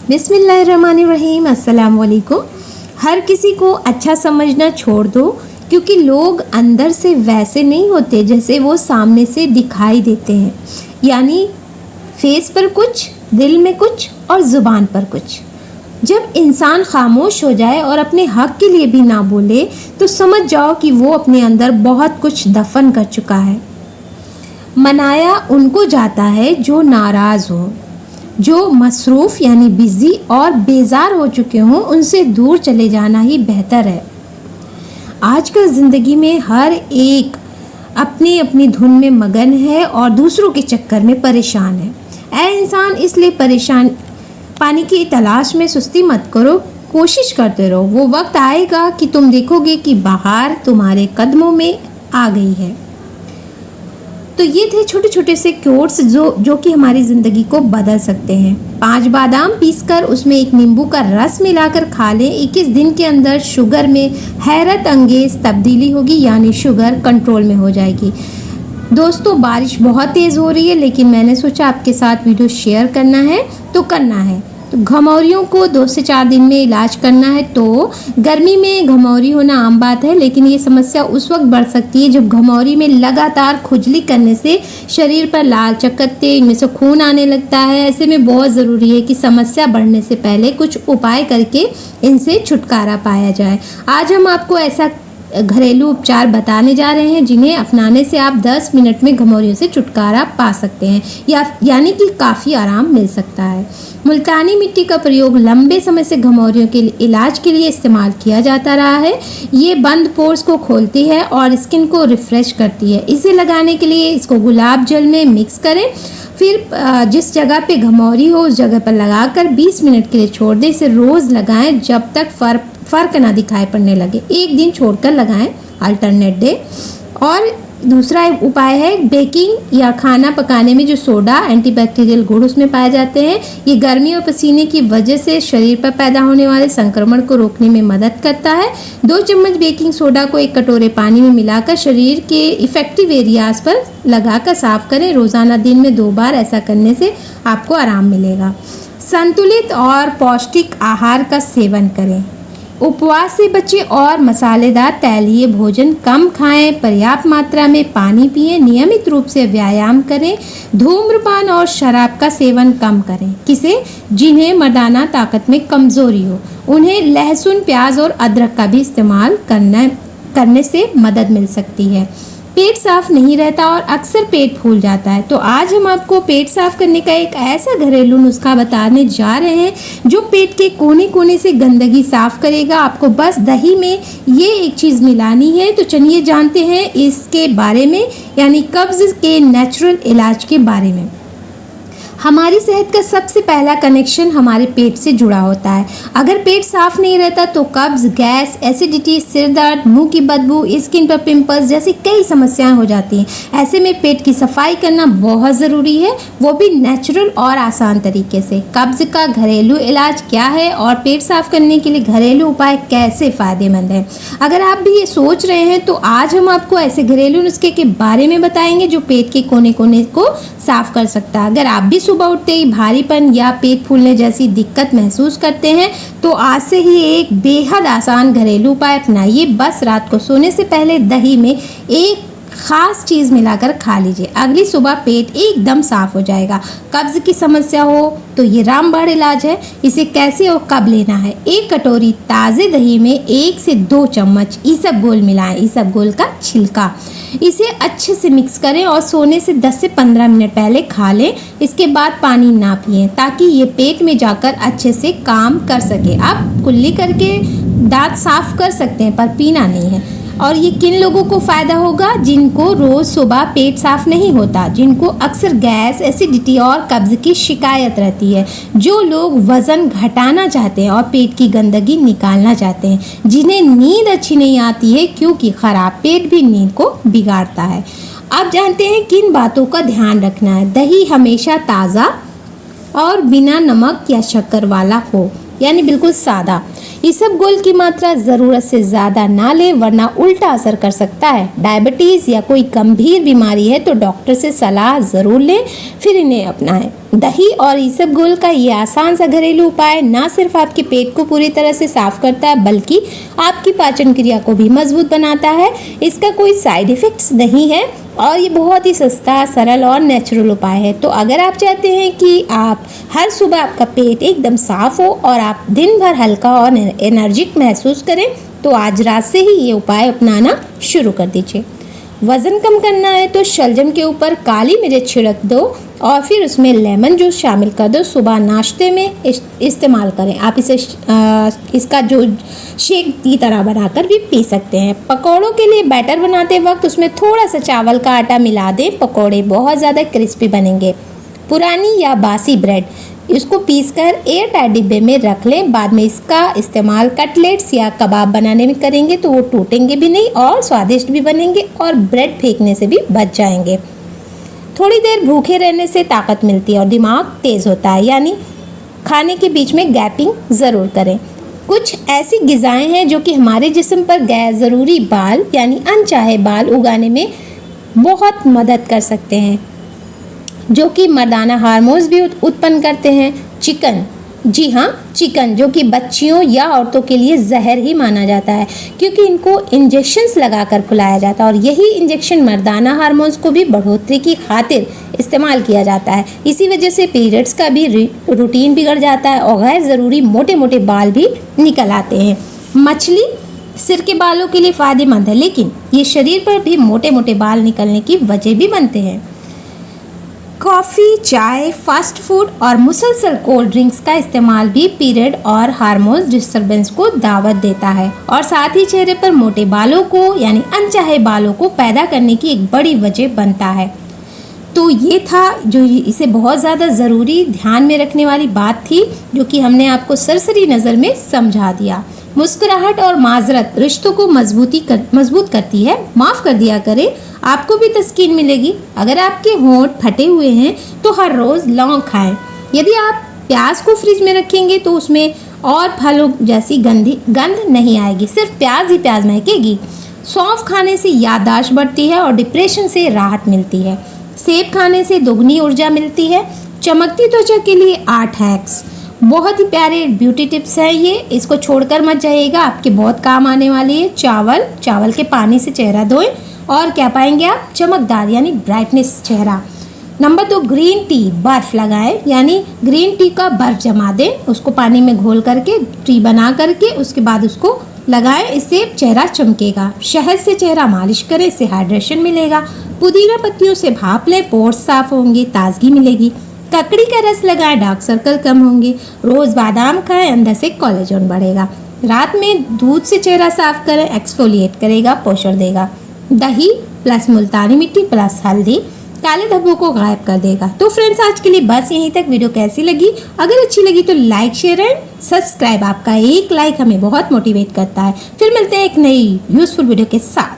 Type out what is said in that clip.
बिस्मिल्लाहिर्रहमानिर्रहीम। अस्सलाम वालेकुम। हर किसी को अच्छा समझना छोड़ दो, क्योंकि लोग अंदर से वैसे नहीं होते जैसे वो सामने से दिखाई देते हैं। यानी फेस पर कुछ, दिल में कुछ और ज़ुबान पर कुछ। जब इंसान खामोश हो जाए और अपने हक के लिए भी ना बोले तो समझ जाओ कि वो अपने अंदर बहुत कुछ दफन कर चुका है। मनाया उनको जाता है जो नाराज़ हो, जो मसरूफ़ यानी बिज़ी और बेजार हो चुके हों, उनसे दूर चले जाना ही बेहतर है। आजकल ज़िंदगी में हर एक अपनी अपनी धुन में मगन है और दूसरों के चक्कर में परेशान है। ऐ इंसान, इसलिए परेशान पानी की तलाश में सुस्ती मत करो, कोशिश करते रहो। वो वक्त आएगा कि तुम देखोगे कि बहार तुम्हारे कदमों में आ गई है। तो ये थे छोटे छोटे से कोट्स जो कि हमारी ज़िंदगी को बदल सकते हैं। 5 बादाम पीसकर उसमें एक नींबू का रस मिलाकर खा लें। 21 दिन के अंदर शुगर में हैरत अंगेज़ तब्दीली होगी, यानी शुगर कंट्रोल में हो जाएगी। दोस्तों, बारिश बहुत तेज़ हो रही है, लेकिन मैंने सोचा आपके साथ वीडियो शेयर करना है तो करना है। तो घमौरियों को 2 से 4 दिन में इलाज करना है। तो गर्मी में घमौरी होना आम बात है, लेकिन ये समस्या उस वक्त बढ़ सकती है जब घमौरी में लगातार खुजली करने से शरीर पर लाल चकत्ते, इनमें से खून आने लगता है। ऐसे में बहुत ज़रूरी है कि समस्या बढ़ने से पहले कुछ उपाय करके इनसे छुटकारा पाया जाए। आज हम आपको ऐसा घरेलू उपचार बताने जा रहे हैं जिन्हें अपनाने से आप 10 मिनट में घमौरियों से छुटकारा पा सकते हैं, यानी कि काफ़ी आराम मिल सकता है। मुल्तानी मिट्टी का प्रयोग लंबे समय से घमौरियों के इलाज के लिए इस्तेमाल किया जाता रहा है। ये बंद पोर्स को खोलती है और स्किन को रिफ़्रेश करती है। इसे लगाने के लिए इसको गुलाब जल में मिक्स करें, फिर जिस जगह पे घमौरी हो उस जगह पर लगाकर 20 मिनट के लिए छोड़ दें। इसे रोज़ लगाएं जब तक फ़र्क ना दिखाई पड़ने लगे। एक दिन छोड़कर लगाएं, अल्टरनेट डे। और दूसरा उपाय है बेकिंग या खाना पकाने में जो सोडा, एंटीबैक्टीरियल गुण उसमें पाए जाते हैं। ये गर्मी और पसीने की वजह से शरीर पर पैदा होने वाले संक्रमण को रोकने में मदद करता है। 2 चम्मच बेकिंग सोडा को 1 कटोरे पानी में मिलाकर शरीर के इफ़ेक्टिव एरियाज़ पर लगाकर साफ़ करें। रोज़ाना दिन में 2 बार ऐसा करने से आपको आराम मिलेगा। संतुलित और पौष्टिक आहार का सेवन करें। उपवास से बचें और मसालेदार तैलीय भोजन कम खाएं। पर्याप्त मात्रा में पानी पिएं। नियमित रूप से व्यायाम करें। धूम्रपान और शराब का सेवन कम करें। जिन्हें मर्दाना ताकत में कमज़ोरी हो, उन्हें लहसुन, प्याज और अदरक का भी इस्तेमाल करने से मदद मिल सकती है। पेट साफ नहीं रहता और अक्सर पेट फूल जाता है, तो आज हम आपको पेट साफ करने का एक ऐसा घरेलू नुस्खा बताने जा रहे हैं जो पेट के कोने कोने से गंदगी साफ करेगा। आपको बस दही में ये एक चीज़ मिलानी है। तो चलिए जानते हैं इसके बारे में, यानी कब्ज़ के नेचुरल इलाज के बारे में। हमारी सेहत का सबसे पहला कनेक्शन हमारे पेट से जुड़ा होता है। अगर पेट साफ नहीं रहता तो कब्ज़, गैस, एसिडिटी, सिर दर्द, मुंह की बदबू, स्किन पर पिंपल्स जैसी कई समस्याएं हो जाती हैं। ऐसे में पेट की सफाई करना बहुत ज़रूरी है, वो भी नेचुरल और आसान तरीके से। कब्ज़ का घरेलू इलाज क्या है और पेट साफ करने के लिए घरेलू उपाय कैसे फ़ायदेमंद हैं, अगर आप भी ये सोच रहे हैं तो आज हम आपको ऐसे घरेलू नुस्खे के बारे में बताएंगे जो पेट के कोने कोने को साफ कर सकता है। अगर आप भी सुबह उठते ही भारीपन या पेट फूलने जैसी दिक्कत महसूस करते हैं तो आज से ही एक बेहद आसान घरेलू उपाय अपनाइए। बस रात को सोने से पहले दही में एक ख़ास चीज़ मिलाकर खा लीजिए। अगली सुबह पेट एकदम साफ हो जाएगा। कब्ज़ की समस्या हो तो ये रामबाण इलाज है। इसे कैसे और कब लेना है? 1 कटोरी ताज़े दही में 1 से 2 चम्मच इसबगोल मिलाएं, इसबगोल का छिलका। इसे अच्छे से मिक्स करें और सोने से 10 से 15 मिनट पहले खा लें। इसके बाद पानी ना पिएं ताकि ये पेट में जाकर अच्छे से काम कर सके। आप कुल्ली करके दांत साफ कर सकते हैं पर पीना नहीं है। और ये किन लोगों को फ़ायदा होगा? जिनको रोज़ सुबह पेट साफ नहीं होता, जिनको अक्सर गैस, एसिडिटी और कब्ज़ की शिकायत रहती है, जो लोग वज़न घटाना चाहते हैं और पेट की गंदगी निकालना चाहते हैं, जिन्हें नींद अच्छी नहीं आती है क्योंकि ख़राब पेट भी नींद को बिगाड़ता है। अब जानते हैं किन बातों का ध्यान रखना है। दही हमेशा ताज़ा और बिना नमक या शक्कर वाला हो, यानी बिल्कुल सादा। इसबगोल की मात्रा ज़रूरत से ज़्यादा ना लें वरना उल्टा असर कर सकता है। डायबिटीज़ या कोई गंभीर बीमारी है तो डॉक्टर से सलाह ज़रूर लें, फिर इन्हें अपनाएं। दही और इसबगोल का ये आसान सा घरेलू उपाय ना सिर्फ आपके पेट को पूरी तरह से साफ करता है बल्कि आपकी पाचन क्रिया को भी मजबूत बनाता है। इसका कोई साइड इफेक्ट्स नहीं है और ये बहुत ही सस्ता, सरल और नेचुरल उपाय है। तो अगर आप चाहते हैं कि आप हर सुबह आपका पेट एकदम साफ हो और आप दिन भर हल्का और एनर्जिक महसूस करें तो आज रात से ही ये उपाय अपनाना शुरू कर दीजिए। वज़न कम करना है तो शलजम के ऊपर काली मिर्च छिड़क दो और फिर उसमें लेमन जूस शामिल कर दो। सुबह नाश्ते में इस्तेमाल करें। आप इसे इसका जो शेक की तरह बनाकर भी पी सकते हैं। पकौड़ों के लिए बैटर बनाते वक्त उसमें थोड़ा सा चावल का आटा मिला दें। पकौड़े बहुत ज़्यादा क्रिस्पी बनेंगे। पुरानी या बासी ब्रेड इसको पीसकर एयर टाइट डिब्बे में रख लें। बाद में इसका इस्तेमाल कटलेट्स या कबाब बनाने में करेंगे तो वो टूटेंगे भी नहीं और स्वादिष्ट भी बनेंगे और ब्रेड फेंकने से भी बच जाएंगे। थोड़ी देर भूखे रहने से ताकत मिलती है और दिमाग तेज़ होता है, यानी खाने के बीच में गैपिंग ज़रूर करें। कुछ ऐसी ग़िज़ाएँ हैं जो कि हमारे जिस्म पर गैर ज़रूरी बाल यानी अनचाहे बाल उगाने में बहुत मदद कर सकते हैं, जो कि मर्दाना हार्मोन्स भी उत्पन्न करते हैं। चिकन, जी हाँ, चिकन जो कि बच्चियों या औरतों के लिए जहर ही माना जाता है क्योंकि इनको इंजेक्शन्स लगाकर फुलाया जाता है और यही इंजेक्शन मर्दाना हार्मोन्स को भी बढ़ोतरी की खातिर इस्तेमाल किया जाता है। इसी वजह से पीरियड्स का भी रूटीन बिगड़ जाता है और गैर ज़रूरी मोटे मोटे बाल भी निकल आते हैं। मछली सिर के बालों के लिए फ़ायदेमंद है लेकिन ये शरीर पर भी मोटे मोटे बाल निकलने की वजह भी बनते हैं। कॉफ़ी, चाय, फास्ट फूड और मुसलसल कोल्ड ड्रिंक्स का इस्तेमाल भी पीरियड और हार्मोन्स डिस्टर्बेंस को दावत देता है और साथ ही चेहरे पर मोटे बालों को यानी अनचाहे बालों को पैदा करने की एक बड़ी वजह बनता है। तो ये था जो इसे बहुत ज़्यादा ज़रूरी ध्यान में रखने वाली बात थी जो कि हमने आपको सरसरी नज़र में समझा दिया। मुस्कुराहट और माजरत रिश्तों को मजबूत करती है। माफ़ कर दिया करें, आपको भी तस्कीन मिलेगी। अगर आपके होंठ फटे हुए हैं तो हर रोज़ लौंग खाएं। यदि आप प्याज को फ्रिज में रखेंगे तो उसमें और फलों जैसी गंध नहीं आएगी, सिर्फ प्याज ही प्याज महकेगी। सौंफ खाने से याददाश्त बढ़ती है और डिप्रेशन से राहत मिलती है। सेब खाने से दोगुनी ऊर्जा मिलती है। चमकती त्वचा के लिए 8 हैक्स, बहुत ही प्यारे ब्यूटी टिप्स हैं ये, इसको छोड़कर मत जाइएगा, आपके बहुत काम आने वाली है। चावल के पानी से चेहरा धोएं और क्या पाएंगे आप, चमकदार यानी ब्राइटनेस चेहरा। नंबर 2, ग्रीन टी बर्फ़ लगाएं, यानी ग्रीन टी का बर्फ़ जमा दें, उसको पानी में घोल करके टी बना करके उसके बाद उसको लगाएं, इससे चेहरा चमकेगा। शहद से चेहरा मालिश करें, इससे हाइड्रेशन मिलेगा। पुदीना पत्तियों से भाप लें, पोर्स साफ होंगे, ताजगी मिलेगी। ककड़ी का रस लगाएं, डार्क सर्कल कम होंगे। रोज़ बादाम खाएं, अंदर से कोलेजन बढ़ेगा। रात में दूध से चेहरा साफ करें, एक्सफोलिएट करेगा, पोषण देगा। दही प्लस मुल्तानी मिट्टी प्लस हल्दी काले धब्बों को गायब कर देगा। तो फ्रेंड्स, आज के लिए बस यहीं तक। वीडियो कैसी लगी? अगर अच्छी लगी तो लाइक, शेयर एंड सब्सक्राइब। आपका एक लाइक हमें बहुत मोटिवेट करता है। फिर मिलते हैं एक नई यूजफुल वीडियो के साथ।